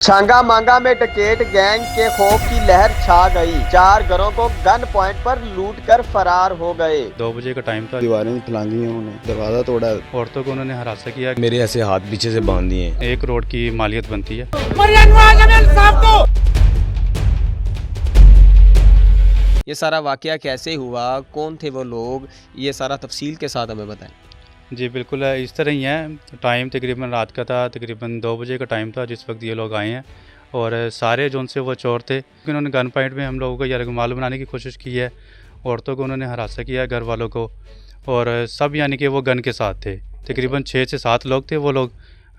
छांगा मांगा में डकैत गैंग के खौफ की लहर छा गई। 4 घरों को गन पॉइंट पर लूट कर फरार हो गए। 2 बजे का टाइम था। दीवारें फलांगी हैं, उन्होंने दरवाजा तोड़ा, औरतों को उन्होंने हरासा किया। मेरे ऐसे हाथ पीछे से बांध दिए। 1 करोड़ की मालियत बनती है। ये सारा वाकया कैसे हुआ, कौन थे वो लोग, ये सारा तफसील के साथ हमें बताएं। जी बिल्कुल इस तरह ही है। टाइम तकरीबन रात का था, तकरीबन 2 बजे का टाइम था जिस वक्त ये लोग आए हैं। और सारे जो उनसे वो चोर थे, उन्होंने गन पॉइंट में हम लोगों को यरगमाल बनाने की कोशिश की है। औरतों को उन्होंने हरासा किया, घर वालों को, और सब यानी कि वो गन के साथ थे। तकरीबन 6 से 7 लोग थे वो लोग,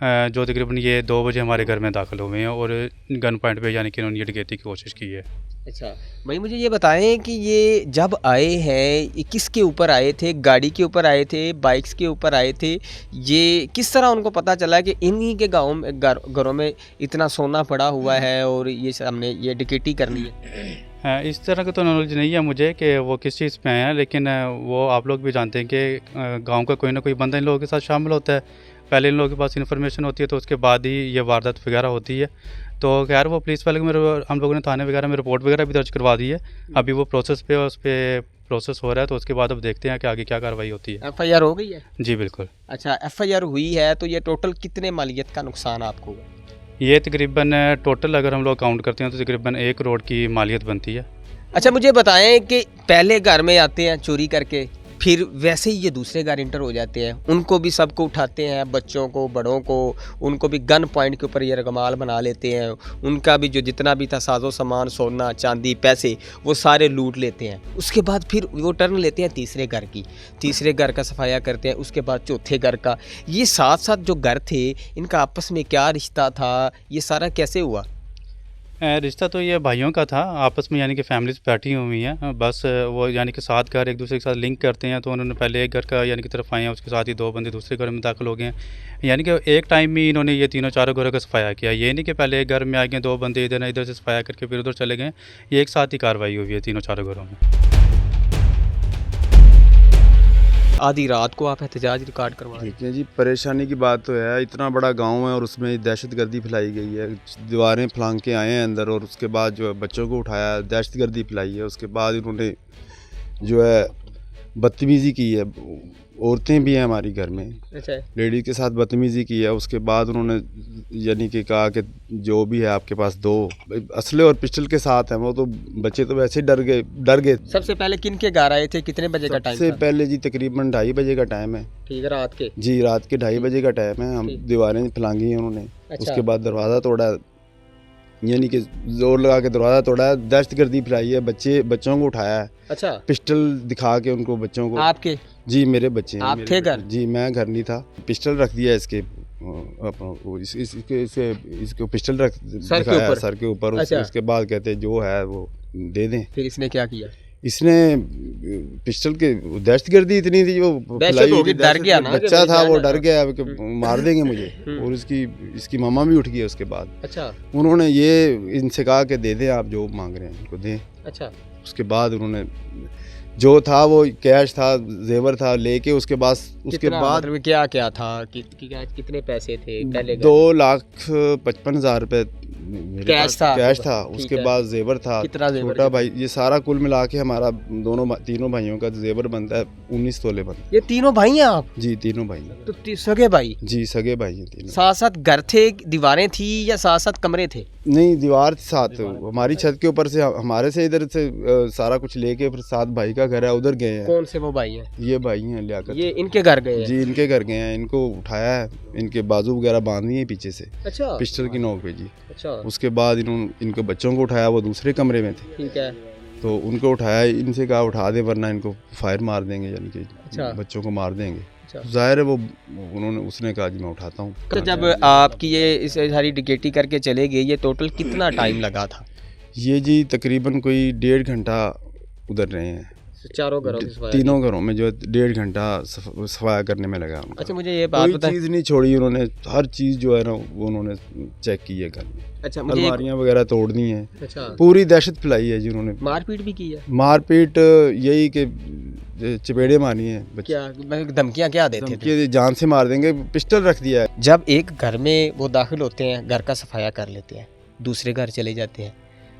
जो तकरीबन ये 2 बजे हमारे घर में दाखिल हुए हैं और गन पॉइंट पे यानी कि उन्होंने ये डकैती की कोशिश की है। अच्छा भाई, मुझे ये बताएं कि ये जब आए हैं, ये किसके ऊपर आए थे? गाड़ी के ऊपर आए थे, बाइक्स के ऊपर आए थे? ये किस तरह उनको पता चला कि इन्हीं के गाँव में घरों में इतना सोना पड़ा हुआ है और ये हमने ये डकैती करनी है? इस तरह का तो नॉलेज नहीं है मुझे कि वो किस चीज़ पे आए हैं, लेकिन वो आप लोग भी जानते हैं कि गांव का कोई ना कोई बंदा इन लोगों के साथ शामिल होता है। पहले इन लोगों के पास इन्फॉर्मेशन होती है तो उसके बाद ही ये वारदात वगैरह होती है। तो खैर वो पुलिस वाले को हम लोगों ने थाने वगैरह में रिपोर्ट वगैरह भी दर्ज करवा दी है। अभी वो प्रोसेस पे उस पर प्रोसेस हो रहा है, तो उसके बाद अब देखते हैं कि आगे क्या कार्रवाई होती है। FIR हो गई है? जी बिल्कुल। अच्छा, FIR हुई है तो ये टोटल कितने मालियत का नुकसान आपको हुआ? ये तकरीबन टोटल अगर हम लोग काउंट करते हैं तो तकरीबन 1 करोड़ की मालियत बनती है। अच्छा, मुझे बताएं कि पहले घर में आते हैं चोरी करके, फिर वैसे ही ये दूसरे घर इंटर हो जाते हैं, उनको भी सबको उठाते हैं, बच्चों को, बड़ों को, उनको भी गन पॉइंट के ऊपर ये रगमाल बना लेते हैं। उनका भी जो जितना भी था साजो सामान, सोना चांदी, पैसे, वो सारे लूट लेते हैं। उसके बाद फिर वो टर्न लेते हैं तीसरे घर की, तीसरे घर का सफाया करते हैं, उसके बाद चौथे घर का। ये साथ साथ जो घर थे, इनका आपस में क्या रिश्ता था, ये सारा कैसे हुआ? रिश्ता तो ये भाइयों का था, आपस में यानी कि फैमिलीज बैठी हुई हैं। बस वो यानी कि 7 घर एक दूसरे के साथ लिंक करते हैं, तो उन्होंने पहले एक घर का यानी कि तरफ आए हैं, उसके साथ ही 2 बंदे दूसरे घर में दाखिल हो गए हैं। यानी कि एक टाइम में इन्होंने ये तीनों चारों घरों का सफाया किया। ये नहीं कि पहले एक घर में आ गए, 2 बंदे इधर से सफाया करके फिर उधर चले गए। ये एक साथ ही कार्रवाई हुई है तीनों चारों घरों में। आधी रात को आप एहतजाज रिकॉर्ड करवा रहे हैं। ठीक है जी, परेशानी की बात तो है। इतना बड़ा गांव है और उसमें दहशतगर्दी फैलाई गई है। दीवारें फलांग के आए हैं अंदर, और उसके बाद जो है बच्चों को उठाया, दहशतगर्दी फैलाई है। उसके बाद इन्होंने जो है बदतमीज़ी की है। औरतें भी हैं हमारी घर में, अच्छा, लेडीज़ के साथ बदतमीज़ी की है। उसके बाद उन्होंने यानी कि कहा कि जो भी है आपके पास दो, असले और पिस्टल के साथ हैं। वो तो बच्चे तो वैसे ही डर गए। सबसे पहले किन के घर आए थे, कितने बजे का टाइम सबसे था? पहले जी तकरीबन 2:30 बजे का टाइम है। ठीक है, रात के? जी, रात के 2:30 बजे का टाइम है। हम दीवारें फलांगी हैं उन्होंने। अच्छा। उसके बाद दरवाज़ा तोड़ा, यानी कि जोर लगा के दरवाज़ा तोड़ा है, दहशतगर्दी फैलाई है। बच्चों को उठाया है, अच्छा, पिस्टल दिखा के उनको, बच्चों को। आपके? जी, मेरे बच्चे हैं। आप मेरे थे बच्चे। घर? जी, मैं घर नहीं था। पिस्टल रख दिया इसके इसको पिस्टल रख सर के दिखाया ऊपर? सर के ऊपर। अच्छा। उसके बाद कहते जो है वो दे दें। फिर इसने क्या किया? इसने पिस्टल के, दहशतगर्दी इतनी थी, वो दहशत होगी, डर गया ना, बच्चा कि था, वो जाना। डर गया कि मार देंगे मुझे। और इसकी मामा भी उठ गई उसके बाद। अच्छा, उन्होंने ये इनसे कहा कि दे दें, आप जो मांग रहे हैं उनको दें। अच्छा, उसके बाद उन्होंने जो था वो कैश था, जेवर था, लेके उसके बाद मतलब क्या क्या था, कितने पैसे थे पहले? 2,55,000 रुपए मेरे कैश पास था? कैश था। ठीक उसके है। बाद जेवर था। कितना जेवर? छोटा भाई, ये सारा कुल मिला के हमारा तीनों भाइयों का जेवर बनता है 19 तोले बनता ये तीनों भाई हैं आप? है। जी, तीनों भाई। तो सगे भाई? जी, सगे भाई हैं तीनों। साथ साथ घर थे, दीवारें थी, या साथ साथ कमरे थे? नहीं, दीवार साथ हमारी छत के ऊपर से, हमारे से इधर से सारा कुछ लेके फिर साथ भाई का घर है, उधर गए हैं। कौन से वो भाई हैं? ये भाई हैं लियाकत। ये इनके घर गए हैं? जी, इनके घर गए हैं। इनको उठाया है, इनके बाजू वगैरह बांधी है पीछे से अच्छा, पिस्टल की नोक पे। जी। अच्छा, उसके बाद इनके बच्चों को उठाया, वो दूसरे कमरे में थे, ठीक है। तो उनको उठाया। इनसे कहा उठा दे वरना इनको फायर मार देंगे, यानी कि अच्छा। बच्चों को मार देंगे। अच्छा। जाहिर है उसने कहा जी मैं उठाता हूँ। तो जब आपकी ये इस सारी डकैती करके चले गए, ये टोटल कितना टाइम लगा था? ये जी तकरीबन कोई 1.5 घंटा उधर रहे हैं। चारों घरों की सफाई? तीनों घरों में जो है 1.5 घंटा सफाई करने में लगा उनका। अच्छा मुझे ये बात कोई बताएं। चीज़ नहीं छोड़ी उन्होंने, हर चीज़ जो है ना वो उन्होंने चेक की है घर में। अच्छा मुझे अलमारियाँ वगैरह तोड़ दी हैं, अच्छा पूरी दहशत फैलाई है जी उन्होंने। मारपीट भी की है? मारपीट यही कि चपेड़े मारी हैं बच्चे, क्या धमकियाँ क्या देते थे? धमकी जान से मार देंगे, पिस्टल रख दिया है। जब एक घर में वो दाखिल होते हैं, घर का सफाया कर लेते हैं, दूसरे घर चले जाते हैं,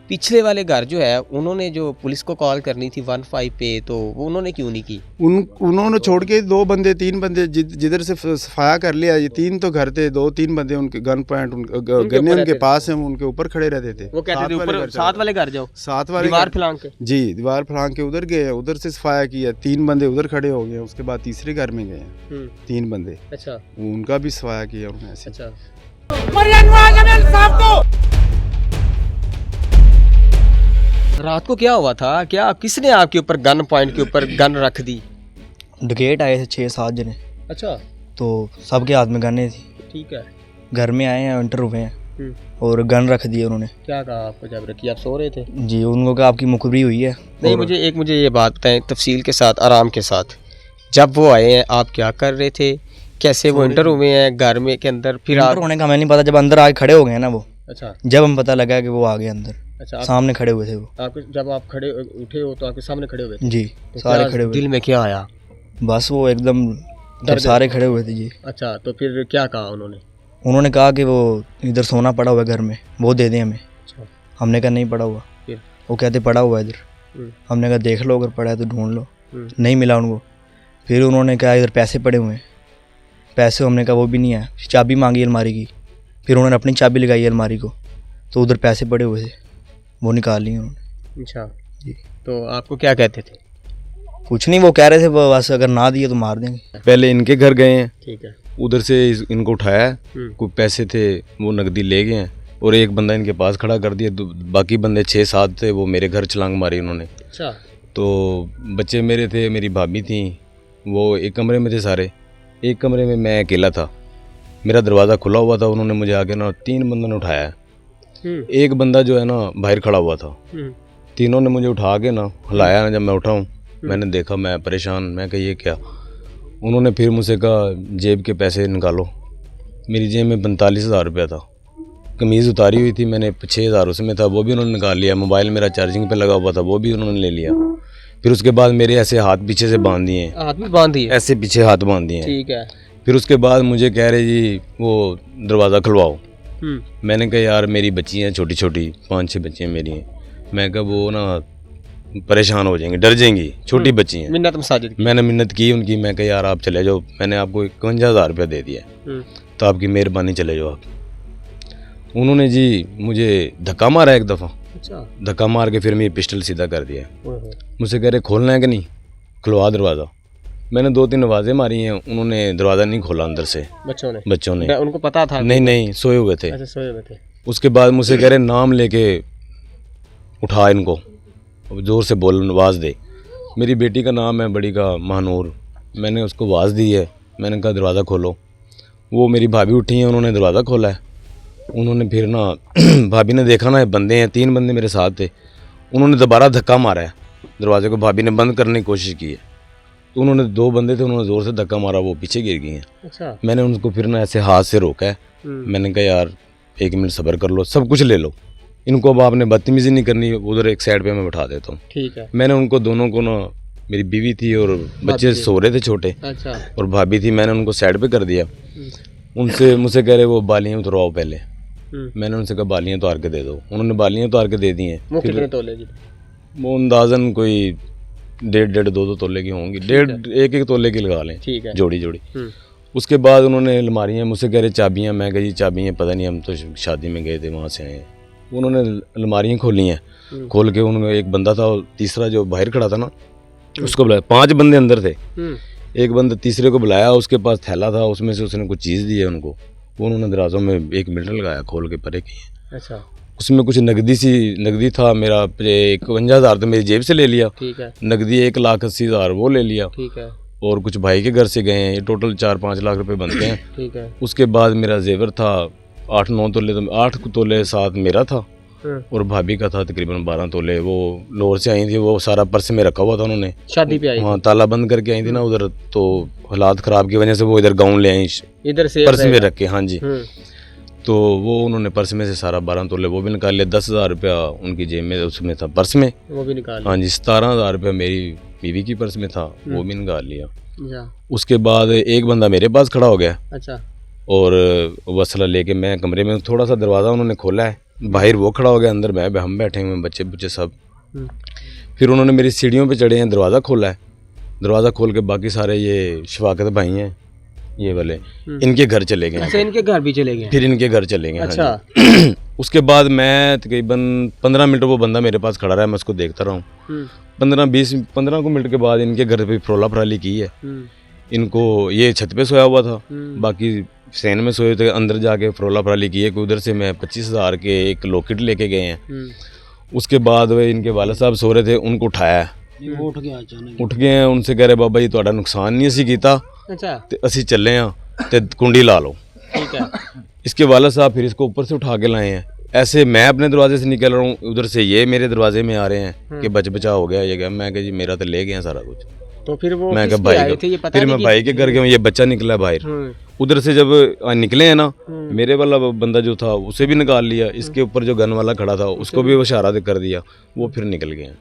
पिछले वाले घर जो है उन्होंने जो पुलिस को कॉल करनी थी 15 पे, तो वो उन्होंने क्यों नहीं की? उन्होंने छोड़ के 2 बंदे 3 बंदे जिधर से सफाया कर लिया, ये 3 तो घर थे, 2-3 बंदे उनके गन पॉइंट गन्ने उनके पास हैं, उनके ऊपर खड़े रहते थे। वो कहते थे ऊपर साथ वाले घर जाओ, साथ वाले दीवार फैलांग के। जी, दीवार फैलांग के उधर गए, उधर से सफाया किया, 3 बंदे उधर खड़े हो गए, उसके बाद तीसरे घर में गए 3 बंदे, अच्छा उनका भी सफाया किया उन्होंने ऐसे। अच्छा रात को क्या हुआ था? क्या किसने आपके ऊपर गन पॉइंट के ऊपर गन रख दी? डकैत आए थे 6-7 जने, अच्छा तो सबके हाथ में गने थी। ठीक है। घर में आए हैं, एंटर हुए हैं और गन रख दिए उन्होंने। क्या कहा आपको जब रखी? आप सो रहे थे? जी, उनको कहा आपकी मुखबरी हुई है। नहीं, मुझे ये बात बताएं तफसील के साथ, आराम के साथ। जब वो आए हैं आप क्या कर रहे थे? कैसे वो एंटर हुए हैं घर में के अंदर? फिर एंटर होने का हमें नहीं पता, जब अंदर आके खड़े हो गए ना वो, अच्छा जब हम पता लगा कि वो आ गए अंदर। अच्छा सामने खड़े हुए थे वो। आपके जब आप खड़े उठे हो तो आपके सामने खड़े हुए थे? जी, तो सारे क्या खड़े हुए। दिल में क्या आया? बस वो एकदम जब सारे खड़े हुए थे जी, अच्छा तो फिर क्या कहा उन्होंने? उन्होंने कहा कि वो इधर सोना पड़ा हुआ है घर में, वो दे दें हमें। अच्छा हमने कहा नहीं पड़ा हुआ। फिर? वो कहते पड़ा हुआ है इधर। हमने कहा देख लो, अगर पड़ा है तो ढूंढ लो। नहीं मिला उनको। फिर उन्होंने कहा इधर पैसे पड़े हुए हैं, पैसे, हमने कहा वो भी नहीं है। चाबी मांगी अलमारी की, फिर उन्होंने अपनी चाबी लगाई अलमारी को, तो उधर पैसे पड़े हुए थे, वो निकाल लिए उन्होंने। अच्छा जी। तो आपको क्या कहते थे? कुछ नहीं, वो कह रहे थे बस अगर ना दिए तो मार देंगे। पहले इनके घर गए हैं, ठीक है। उधर से इनको उठाया, कोई पैसे थे वो नकदी ले गए हैं, और एक बंदा इनके पास खड़ा कर दिया, बाकी बंदे 6-7 थे, वो मेरे घर छलांग मारी उन्होंने। अच्छा तो बच्चे मेरे थे, मेरी भाभी थी, वो एक कमरे में थे सारे, एक कमरे में मैं अकेला था, मेरा दरवाज़ा खुला हुआ था। उन्होंने मुझे आके ना 3 बंदों ने उठाया, एक बंदा जो है ना बाहर खड़ा हुआ था, तीनों ने मुझे उठा के ना हिलाया। जब मैं उठा हूँ मैंने देखा, मैं परेशान, मैं कहा ये क्या। उन्होंने फिर मुझसे कहा जेब के पैसे निकालो। मेरी जेब में 45,000 रुपया था, कमीज़ उतारी हुई थी, मैंने 6,000 उसमें था, वो भी उन्होंने निकाल लिया। मोबाइल मेरा चार्जिंग पे लगा हुआ था, वो भी उन्होंने ले लिया। फिर उसके बाद मेरे ऐसे हाथ पीछे से बांध दिए, हाथ भी बांध दिए? ऐसे पीछे हाथ बांध दिए। ठीक है। फिर उसके बाद मुझे कह रहे जी वो दरवाज़ा खुलवाओ। मैंने कहा यार मेरी बच्ची हैं छोटी छोटी, 5-6 बच्चियाँ मेरी हैं, मैं कहा वो ना परेशान हो जाएंगी, डर जाएंगी, छोटी बच्ची हैं। मिन्नत मसाजिद की? मैंने मिन्नत की उनकी, मैं कहा यार आप चले जाओ, मैंने आपको 51,000 रुपया दे दिया, तो आपकी मेहरबानी चले जाओ आप। उन्होंने जी मुझे धक्का मारा एक दफ़ा। अच्छा। धक्का मार के फिर मेरी पिस्टल सीधा कर दिया। मुझसे कह रहे खोलना है कि नहीं, खुलवा दरवाज़ा। मैंने 2-3 आवाज़ें मारी हैं, उन्होंने दरवाज़ा नहीं खोला अंदर से। बच्चों ने उनको पता था? नहीं सोए हुए थे। अच्छा, सोए हुए थे। उसके बाद मुझसे कह रहे नाम लेके उठा इनको, ज़ोर से बोल, आवाज़ दे। मेरी बेटी का नाम है बड़ी का महानूर। मैंने उसको आवाज़ दी है, मैंने कहा दरवाज़ा खोलो। वो मेरी भाभी उठी हैं, उन्होंने दरवाज़ा खोला है। उन्होंने फिर ना भाभी ने देखा ना बंदे हैं, 3 बंदे मेरे साथ थे, उन्होंने दोबारा धक्का मारा है दरवाजे को। भाभी ने बंद करने की कोशिश की है, तो उन्होंने 2 बंदे थे, उन्होंने ज़ोर से धक्का मारा, वो पीछे गिर गई हैं। अच्छा। मैंने उनको फिर ना ऐसे हाथ से रोका है, मैंने कहा यार 1 मिनट सब्र कर लो, सब कुछ ले लो, इनको अब आपने बदतमीज़ी नहीं करनी, उधर एक साइड पे मैं बैठा देता हूँ। ठीक है। मैंने उनको दोनों को ना, मेरी बीवी थी और बच्चे सो रहे थे छोटे, अच्छा, और भाभी थी, मैंने उनको साइड पे कर दिया। उनसे मुझसे कह रहे वो बालियाँ उतरवाओ पहले। मैंने उनसे कहा बालियाँ उतार के दे दो, उन्होंने बालियाँ उतार के दे दी हैं। वो कितने तोले की? वो अंदाज़न कोई 1.5 2 तोले की होंगी, 1.5 तोले की लगा लें, ठीक है, जोड़ी जोड़ी। उसके बाद उन्होंने अलमारियाँ, मुझसे कह रहे चाबियाँ, मैं कही चाबियाँ पता नहीं, हम तो शादी में गए थे वहाँ से आए हैं। उन्होंने अलमारियाँ खोली हैं, खोल के उन्होंने, एक बंदा था, तीसरा जो बाहर खड़ा था ना उसको बुलाया, 5 बंदे अंदर थे, एक बंदा तीसरे को बुलाया, उसके पास थैला था, उसमें से उसने कुछ चीज़ दी है उनको, वो उन्होंने दराजों में 1 मीटर लगाया, खोल के परे की। अच्छा। उसमें कुछ नकदी था, मेरा 51,000 तो मेरी जेब से ले लिया, ठीक है, नकदी 1,80,000 वो ले लिया, ठीक है, और कुछ भाई के घर से गए हैं, ये टोटल 4-5 लाख रुपए बनते हैं, ठीक है। उसके बाद मेरा जेवर था 8-9 तोले, तो 8 तोले साथ मेरा था, और भाभी का था तकरीबन 12 तोले। वो लाहौर से आई थी, वो सारा पर्स में रखा हुआ था उन्होंने, शादी पे आई वहाँ ताला बंद करके आई थी ना उधर, तो हालात ख़राब की वजह से वो इधर गाँव ले आई, इधर से पर्स में रख के। हाँ जी, तो वो उन्होंने पर्स में से सारा 12 तोले वो भी निकाल लिया। 10,000 रुपया उनकी जेब में उसमें था, पर्स में, वो भी निकाल। हाँ जी। 17,000 रुपया मेरी बीवी की पर्स में था, वो भी निकाल लिया। अच्छा। उसके बाद एक बंदा मेरे पास खड़ा हो गया अच्छा। और वसला लेके मैं कमरे में, थोड़ा सा दरवाज़ा उन्होंने खोला है, बाहर वो खड़ा हो गया, अंदर मैं हम बैठे हुए हैं, बच्चे बुच्चे सब। फिर उन्होंने मेरी सीढ़ियों पे चढ़े हैं, दरवाज़ा खोला है, दरवाज़ा खोल के बाकी सारे ये शफाकत भाई हैं ये वाले, इनके घर चले गए। अच्छा, इनके घर भी चले गए? फिर इनके घर चले गए। अच्छा। हाँ उसके बाद मैं तकरीबन 15 मिनट वो बंदा मेरे पास खड़ा रहा, मैं उसको देखता रहा हूँ। 15 मिनट के बाद इनके घर पे फ्रोला फराली की है। इनको ये छत पे सोया हुआ था, बाकी सैन में सोए थे, अंदर जाके फ्रोला फराली की है। उधर से मैं 25,000 के एक लॉकेट लेके गए हैं। उसके बाद वे इनके वाला साहब सो रहे थे, उनको उठाया, उठ गए हैं, उनसे कह रहे बाबा जी ਤੁਹਾਡਾ नुकसान नहीं असी कीता, अच्छा, ते असी चले हैं ते कुंडी ला लो। ठीक है। इसके वाला साहब फिर इसको ऊपर से उठा के लाए हैं। ऐसे मैं अपने दरवाजे से निकल रहा हूँ, उधर से ये मेरे दरवाजे में आ रहे हैं कि बच बचा हो गया। ये क्या, मैं कहा जी मेरा तो ले गए हैं सारा कुछ। तो फिर वो मैं किस कहा पे भाई आए थे, ये का, पता फिर नहीं मैं भाई के घर गया, ये बच्चा निकला बाहर। उधर से जब निकले हैं ना, मेरे वाला बंदा जो था उसे भी निकाल लिया, इसके ऊपर जो गन वाला खड़ा था उसको भी वो इशारा कर दिया, वो फिर निकल गए हैं।